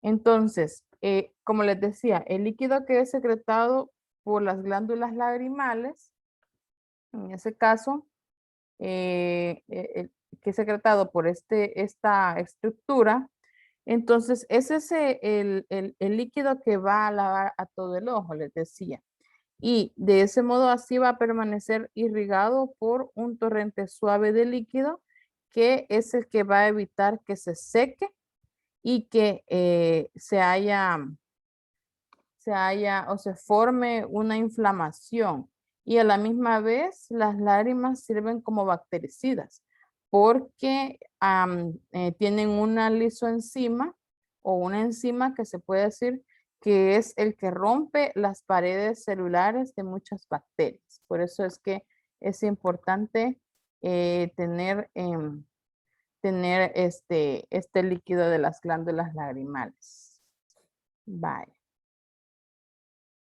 Entonces, como les decía, el líquido que es secretado por las glándulas lagrimales, en ese caso, que es secretado por esta estructura, entonces ese es el líquido que va a lavar a todo el ojo, les decía. Y de ese modo así va a permanecer irrigado por un torrente suave de líquido que es el que va a evitar que se seque y que o se forme una inflamación. Y a la misma vez las lágrimas sirven como bactericidas porque tienen una lisoenzima o una enzima que se puede decir que es el que rompe las paredes celulares de muchas bacterias. Por eso es que es importante tener este líquido de las glándulas lagrimales. Bye.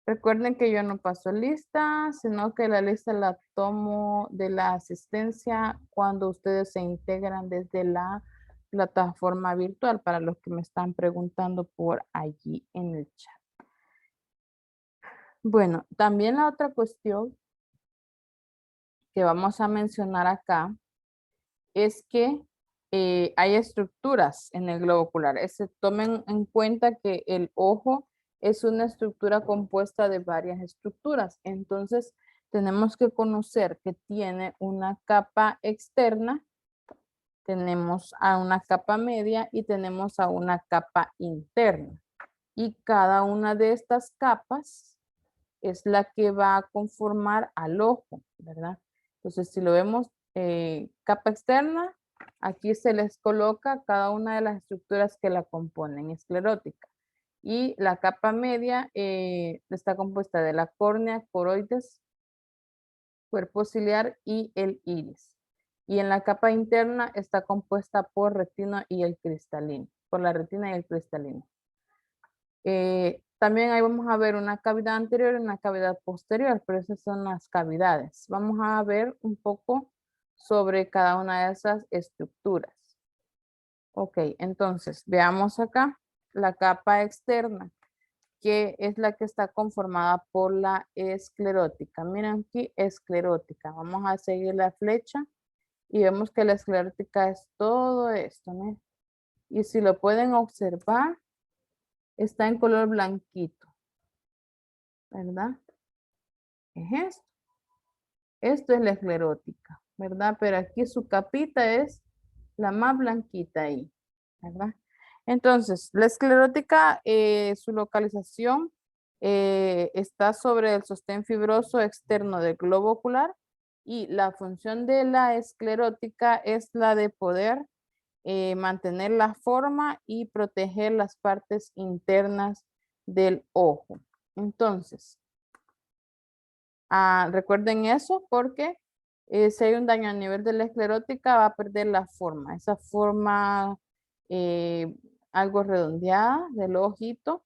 Recuerden que yo no paso lista, sino que la lista la tomo de la asistencia cuando ustedes se integran desde la plataforma virtual, para los que me están preguntando por allí en el chat. Bueno, también la otra cuestión que vamos a mencionar acá es que hay estructuras en el globo ocular. Tomen en cuenta que el ojo es una estructura compuesta de varias estructuras. Entonces, tenemos que conocer que tiene una capa externa, tenemos a una capa media y tenemos a una capa interna. Y cada una de estas capas es la que va a conformar al ojo, ¿verdad? Entonces, si lo vemos, capa externa, aquí se les coloca cada una de las estructuras que la componen, esclerótica. Y la capa media está compuesta de la córnea, coroides, cuerpo ciliar y el iris. Y en la capa interna está compuesta por retina y el cristalino, por la retina y el cristalino. También ahí vamos a ver una cavidad anterior y una cavidad posterior, pero esas son las cavidades. Vamos a ver un poco sobre cada una de esas estructuras. Ok, entonces veamos acá la capa externa, que es la que está conformada por la esclerótica. Miren aquí, esclerótica. Vamos a seguir la flecha y vemos que la esclerótica es todo esto, ¿no? Y si lo pueden observar, está en color blanquito, ¿verdad? Es esto. Esto es la esclerótica, ¿verdad? Pero aquí su capita es la más blanquita ahí, ¿verdad? Entonces, la esclerótica, su localización está sobre el sostén fibroso externo del globo ocular y la función de la esclerótica es la de poder mantener la forma y proteger las partes internas del ojo. Entonces, recuerden eso porque si hay un daño a nivel de la esclerótica va a perder la forma, esa forma eh, algo redondeada del ojito,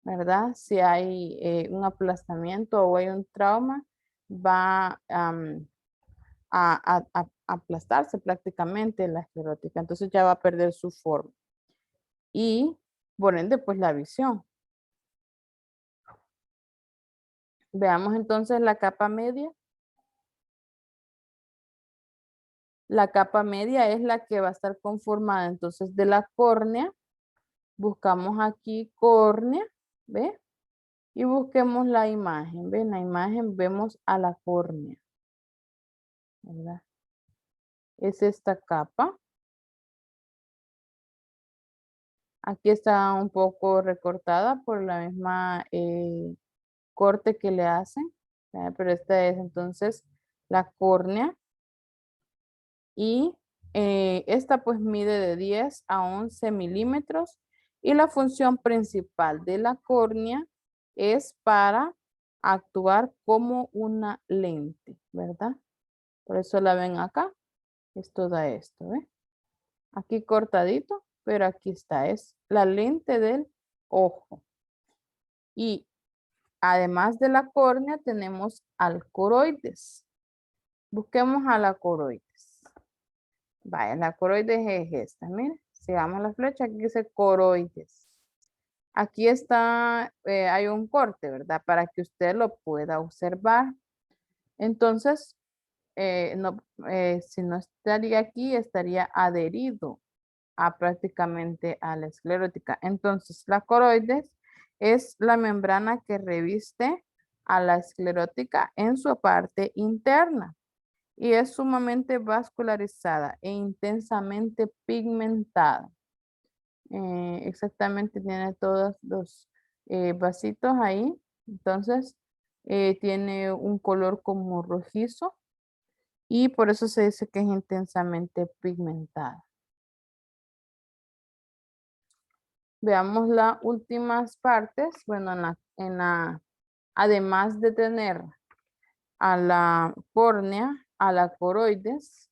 ¿verdad? Si hay un aplastamiento o hay un trauma, va a aplastarse prácticamente la esclerótica, entonces ya va a perder su forma y por ende pues la visión. Veamos entonces la capa media. La capa media es la que va a estar conformada entonces de la córnea. Buscamos aquí córnea, ¿ve? Y busquemos la imagen, ¿ve? En la imagen vemos a la córnea, ¿verdad? Es esta capa. Aquí está un poco recortada por la misma corte que le hacen, ¿verdad? Pero esta es entonces la córnea. Y esta pues mide de 10 a 11 milímetros y la función principal de la córnea es para actuar como una lente, ¿verdad? Por eso la ven acá, es toda esto, ¿ve? Aquí cortadito, pero aquí está, es la lente del ojo. Y además de la córnea tenemos al coroides. Busquemos a la coroides. Vaya, la coroides es esta, miren. Sigamos la flecha, aquí dice coroides. Aquí está, hay un corte, ¿verdad? Para que usted lo pueda observar. Entonces, no, si no estaría aquí, estaría adherido a prácticamente a la esclerótica. Entonces, la coroides es la membrana que reviste a la esclerótica en su parte interna y es sumamente vascularizada e intensamente pigmentada. Exactamente, tiene todos los vasitos ahí. Entonces, tiene un color como rojizo y por eso se dice que es intensamente pigmentada. Veamos las últimas partes. Bueno, además de tener a la córnea, a la coroides,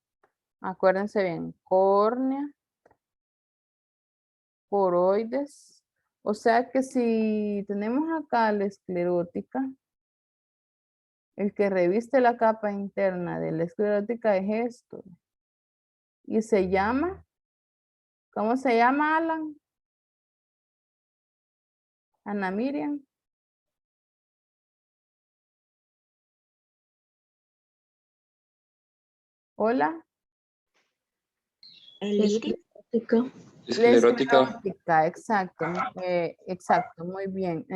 acuérdense bien, córnea, coroides. O sea que si tenemos acá la esclerótica, el que reviste la capa interna de la esclerótica es esto. Y se llama, ¿cómo se llama, Alan? Ana Miriam. Hola. Esclerótica. La Esclerótica. esclerótica, exacto, exacto, muy bien.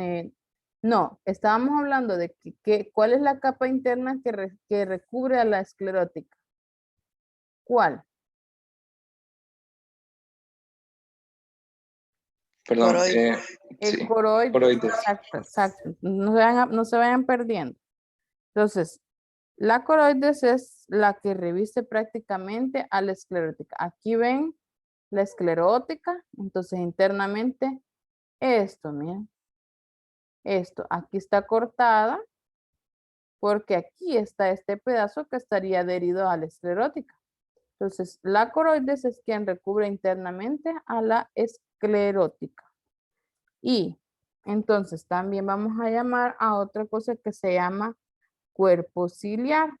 No, estábamos hablando de cuál es la capa interna que recubre a la esclerótica. ¿Cuál? Perdón. El Sí. coroides. Coroides. Exacto, exacto. No se vayan perdiendo. Entonces, la coroides es la que reviste prácticamente a la esclerótica. Aquí ven la esclerótica, entonces internamente esto, miren. Esto, aquí está cortada porque aquí está este pedazo que estaría adherido a la esclerótica. Entonces, la coroides es quien recubre internamente a la esclerótica. Y entonces también vamos a llamar a otra cosa que se llama cuerpo ciliar.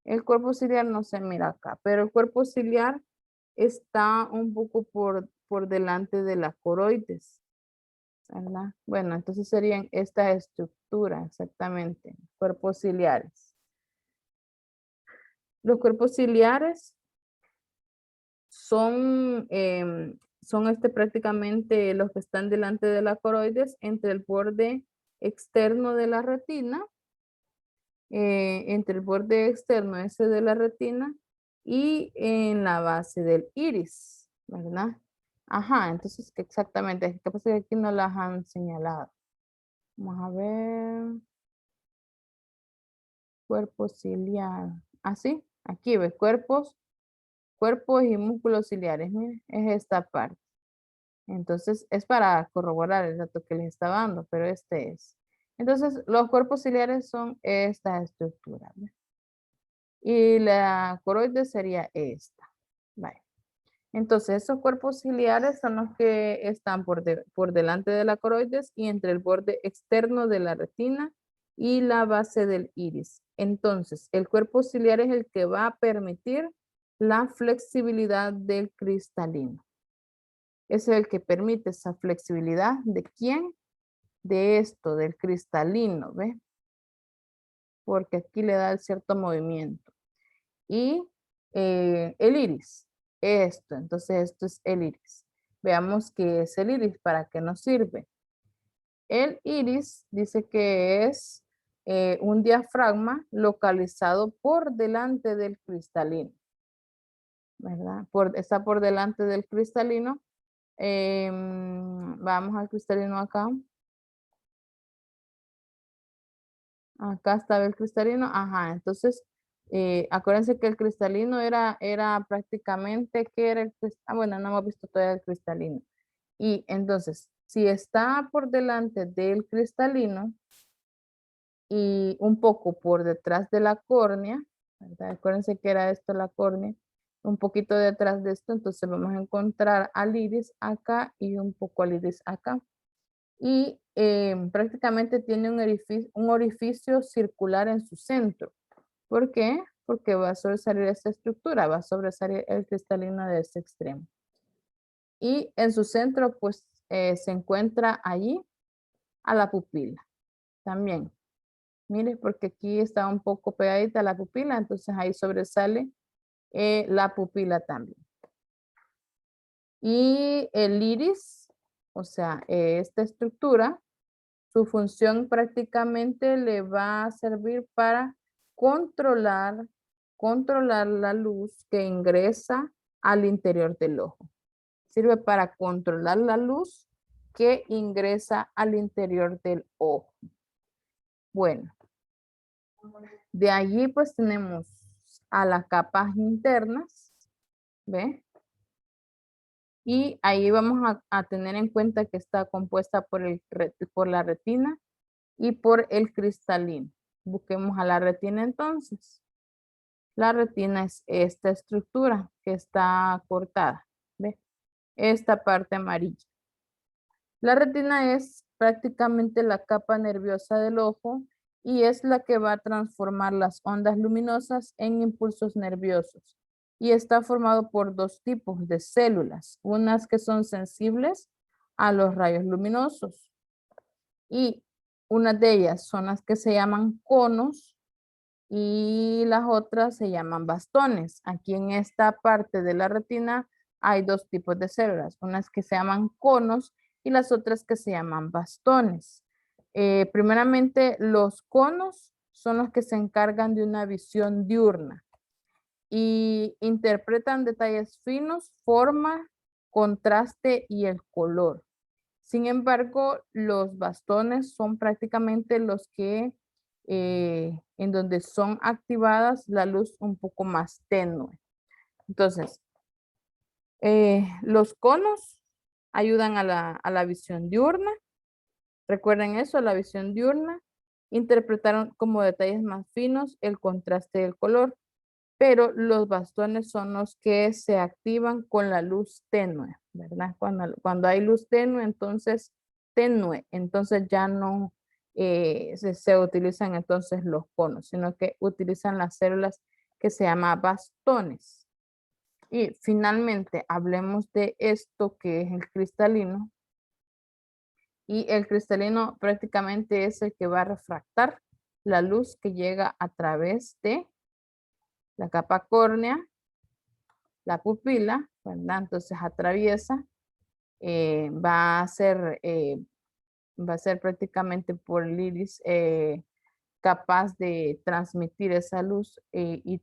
El cuerpo ciliar no se mira acá, pero el cuerpo ciliar está un poco por delante de la coroides, ¿verdad? Bueno, entonces serían esta estructura, exactamente, cuerpos ciliares. Los cuerpos ciliares son prácticamente los que están delante de la coroides entre el borde externo de la retina, entre el borde externo ese de la retina y en la base del iris, ¿verdad? Ajá, entonces exactamente, ¿qué pasa que aquí no las han señalado? Vamos a ver. Cuerpo ciliar. Así, aquí ve cuerpos y músculos ciliares. Mire, es esta parte. Entonces, es para corroborar el dato que les está dando, pero este es. Entonces, los cuerpos ciliares son esta estructura. ¿Ve? Y la coroides sería esta. Vale. Entonces, esos cuerpos ciliares son los que están por delante de la coroides y entre el borde externo de la retina y la base del iris. Entonces, el cuerpo ciliar es el que va a permitir la flexibilidad del cristalino. Es el que permite esa flexibilidad. ¿De quién? De esto, del cristalino, ¿ve? Porque aquí le da el cierto movimiento. Y el iris, esto, entonces esto es el iris. Veamos qué es el iris, para qué nos sirve. El iris dice que es un diafragma localizado por delante del cristalino, ¿verdad? Está por delante del cristalino. Vamos al cristalino acá. Acá estaba el cristalino. Ajá, entonces, acuérdense que el cristalino era prácticamente, ¿qué era el cristalino? Bueno, no hemos visto todavía el cristalino. Y entonces, si está por delante del cristalino y un poco por detrás de la córnea, ¿verdad? Acuérdense que era esto la córnea, un poquito detrás de esto, entonces vamos a encontrar al iris acá y un poco al iris acá. Y prácticamente tiene un orificio circular en su centro. ¿Por qué? Porque va a sobresalir esta estructura, va a sobresalir el cristalino de este extremo. Y en su centro, pues, se encuentra allí a la pupila también. Mire, porque aquí está un poco pegadita la pupila, entonces ahí sobresale la pupila también. Y el iris, o sea, esta estructura, su función prácticamente le va a servir para controlar la luz que ingresa al interior del ojo. Sirve para controlar la luz que ingresa al interior del ojo. Bueno, de allí pues tenemos a las capas internas, ¿ve? Y ahí vamos a tener en cuenta que está compuesta por la retina y por el cristalino. Busquemos a la retina entonces. La retina es esta estructura que está cortada, ¿ve? Esta parte amarilla. La retina es prácticamente la capa nerviosa del ojo y es la que va a transformar las ondas luminosas en impulsos nerviosos. Y está formado por dos tipos de células, unas que son sensibles a los rayos luminosos y unas de ellas son las que se llaman conos y las otras se llaman bastones. Aquí en esta parte de la retina hay dos tipos de células, unas que se llaman conos y las otras que se llaman bastones. Primeramente, los conos son los que se encargan de una visión diurna y interpretan detalles finos, forma, contraste y el color. Sin embargo, los bastones son prácticamente los que en donde son activadas la luz un poco más tenue. Entonces, los conos ayudan a la visión diurna. Recuerden eso, la visión diurna. Interpretaron como detalles más finos el contraste del color, pero los bastones son los que se activan con la luz tenue, ¿verdad? Cuando hay luz tenue, entonces ya no se utilizan entonces los conos, sino que utilizan las células que se llaman bastones. Y finalmente hablemos de esto que es el cristalino. Y el cristalino prácticamente es el que va a refractar la luz que llega a través de la capa córnea, la pupila, ¿verdad? Entonces atraviesa, va a ser prácticamente por el iris capaz de transmitir esa luz y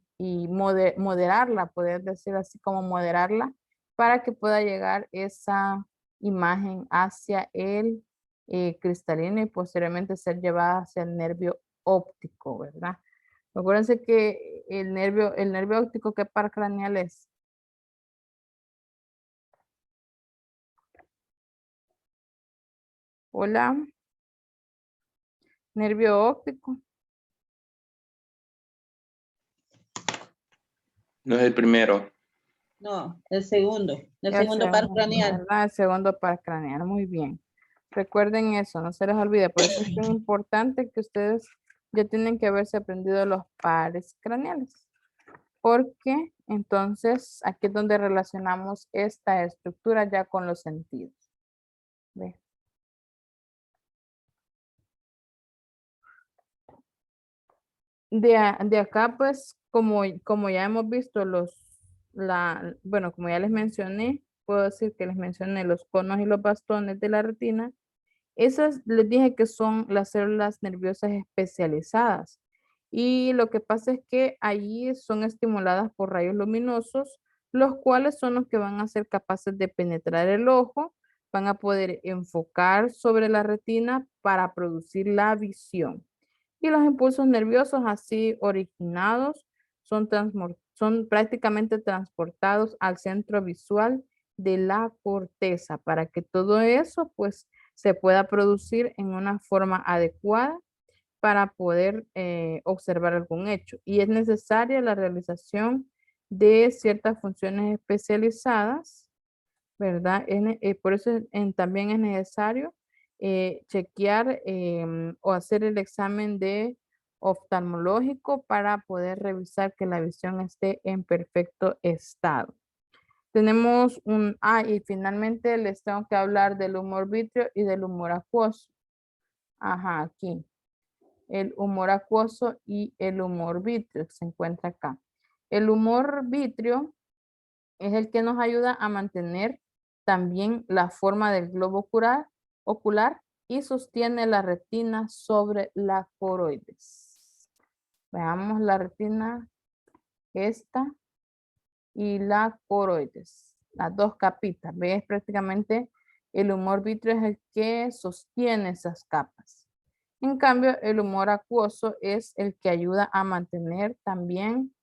moderarla, poder decir así como moderarla, para que pueda llegar esa imagen hacia el cristalino y posteriormente ser llevada hacia el nervio óptico, ¿verdad? Acuérdense que el nervio óptico, ¿qué par craneal es? Hola, nervio óptico. No es el primero. No, el segundo par segundo, craneal. ¿verdad? El segundo par craneal, muy bien. Recuerden eso, no se les olvide. Por eso es bien importante que ustedes ya tienen que haberse aprendido los pares craneales. Porque entonces aquí es donde relacionamos esta estructura ya con los sentidos. ¿Ve? De acá, pues, como ya hemos visto bueno, como ya les mencioné, puedo decir que les mencioné los conos y los bastones de la retina. Esas les dije que son las células nerviosas especializadas. Y lo que pasa es que allí son estimuladas por rayos luminosos, los cuales son los que van a ser capaces de penetrar el ojo, van a poder enfocar sobre la retina para producir la visión. Y los impulsos nerviosos así originados son prácticamente transportados al centro visual de la corteza para que todo eso pues se pueda producir en una forma adecuada para poder observar algún hecho. Y es necesaria la realización de ciertas funciones especializadas, ¿verdad? Por eso también es necesario chequear o hacer el examen de oftalmológico para poder revisar que la visión esté en perfecto estado. Tenemos y finalmente les tengo que hablar del humor vítreo y del humor acuoso. Ajá, aquí. El humor acuoso y el humor vítreo que se encuentra acá. El humor vítreo es el que nos ayuda a mantener también la forma del globo ocular y sostiene la retina sobre la coroides. Veamos la retina, esta y la coroides, las dos capitas. ¿Ves? Prácticamente el humor vítreo es el que sostiene esas capas. En cambio, el humor acuoso es el que ayuda a mantener también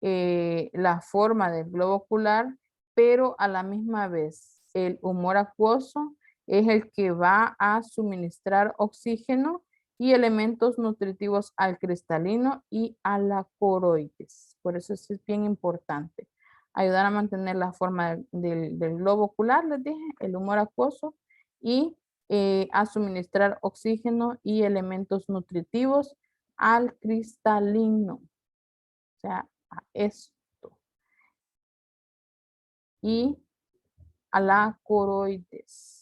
la forma del globo ocular, pero a la misma vez el humor acuoso es el que va a suministrar oxígeno y elementos nutritivos al cristalino y a la coroides. Por eso es bien importante. Ayudar a mantener la forma del globo ocular, les dije, el humor acuoso, y a suministrar oxígeno y elementos nutritivos al cristalino. O sea, a esto. Y a la coroides.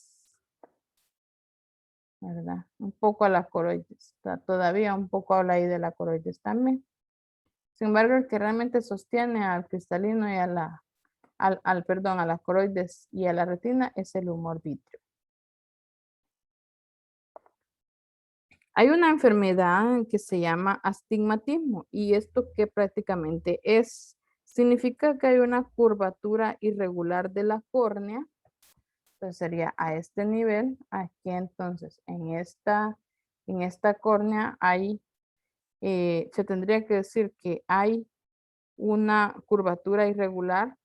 ¿Verdad? Un poco a la coroides. Todavía un poco habla ahí de la coroides también. Sin embargo, el que realmente sostiene al cristalino y a a la coroides y a la retina es el humor vítreo. Hay una enfermedad que se llama astigmatismo y esto que prácticamente significa que hay una curvatura irregular de la córnea. Entonces sería a este nivel, aquí entonces en esta córnea se tendría que decir que hay una curvatura irregular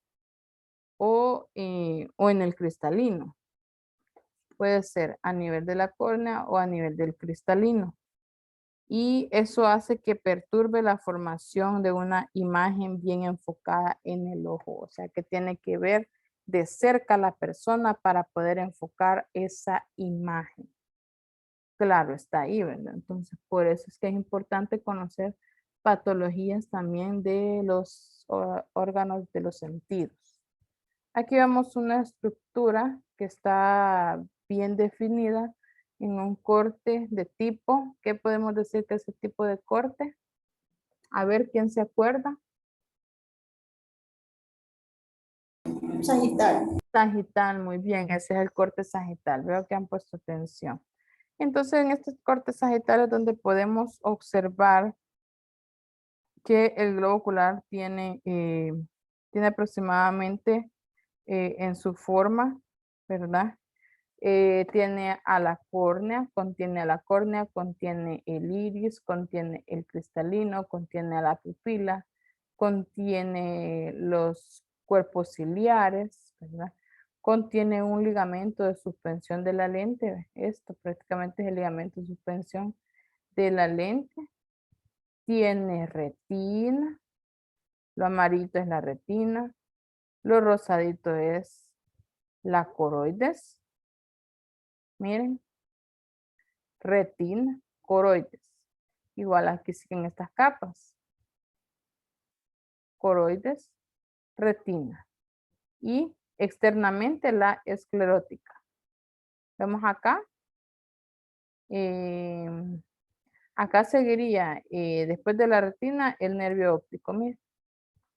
o en el cristalino. Puede ser a nivel de la córnea o a nivel del cristalino. Y eso hace que perturbe la formación de una imagen bien enfocada en el ojo. O sea que tiene que ver de cerca a la persona para poder enfocar esa imagen. Claro, está ahí, ¿verdad? Entonces, por eso es que es importante conocer patologías también de los órganos de los sentidos. Aquí vemos una estructura que está bien definida en un corte de tipo. ¿Qué podemos decir que es ese tipo de corte? A ver, ¿quién se acuerda? Sagital. Sagital, muy bien, ese es el corte sagital. Veo que han puesto atención. Entonces, en este corte sagital es donde podemos observar que el globo ocular tiene aproximadamente en su forma, ¿verdad? Tiene a la córnea, contiene el iris, contiene el cristalino, contiene a la pupila, contiene los cuerpos ciliares, ¿verdad? Contiene un ligamento de suspensión de la lente. Esto prácticamente es el ligamento de suspensión de la lente. Tiene retina, lo amarito es la retina, lo rosadito es la coroides. Miren, retina, coroides. Igual aquí siguen estas capas. Coroides, retina. Y externamente la esclerótica. Vemos acá. Acá seguiría, después de la retina, el nervio óptico. Miren.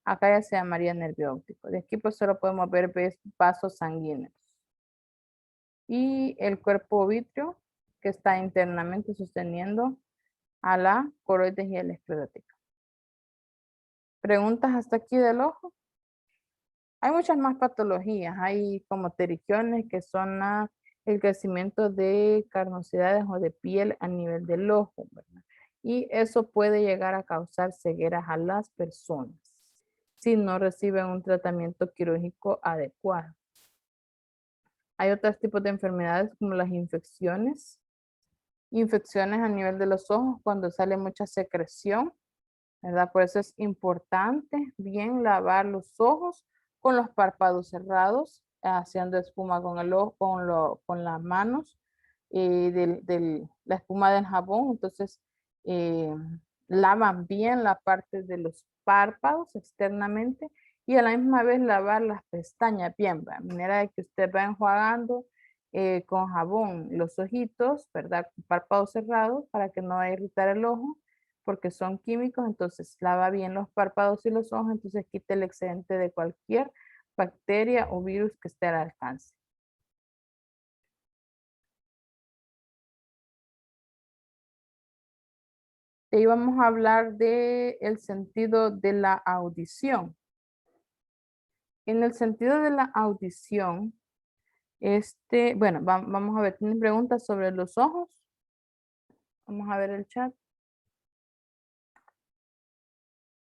Acá ya se llamaría nervio óptico. De aquí pues solo podemos ver vasos sanguíneos. Y el cuerpo vítreo que está internamente sosteniendo a la coroides y a la esclerótica. ¿Preguntas hasta aquí del ojo? Hay muchas más patologías. Hay como pterigiones que son el crecimiento de carnosidades o de piel a nivel del ojo, ¿verdad? Y eso puede llegar a causar cegueras a las personas si no reciben un tratamiento quirúrgico adecuado. Hay otros tipos de enfermedades como las infecciones. Infecciones a nivel de los ojos cuando sale mucha secreción, ¿verdad? Por eso es importante bien lavar los ojos con los párpados cerrados, haciendo espuma con el ojo, con las manos, la espuma del jabón. Entonces, lavan bien la parte de los párpados externamente y a la misma vez lavar las pestañas bien, ¿va? De manera de que usted va enjuagando con jabón los ojitos, ¿verdad? Con párpados cerrados para que no vaya a irritar el ojo, porque son químicos, entonces lava bien los párpados y los ojos, entonces quite el excedente de cualquier bacteria o virus que esté al alcance. Y vamos a hablar de el sentido de la audición. En el sentido de la audición, bueno, vamos a ver, ¿tienen preguntas sobre los ojos? Vamos a ver el chat.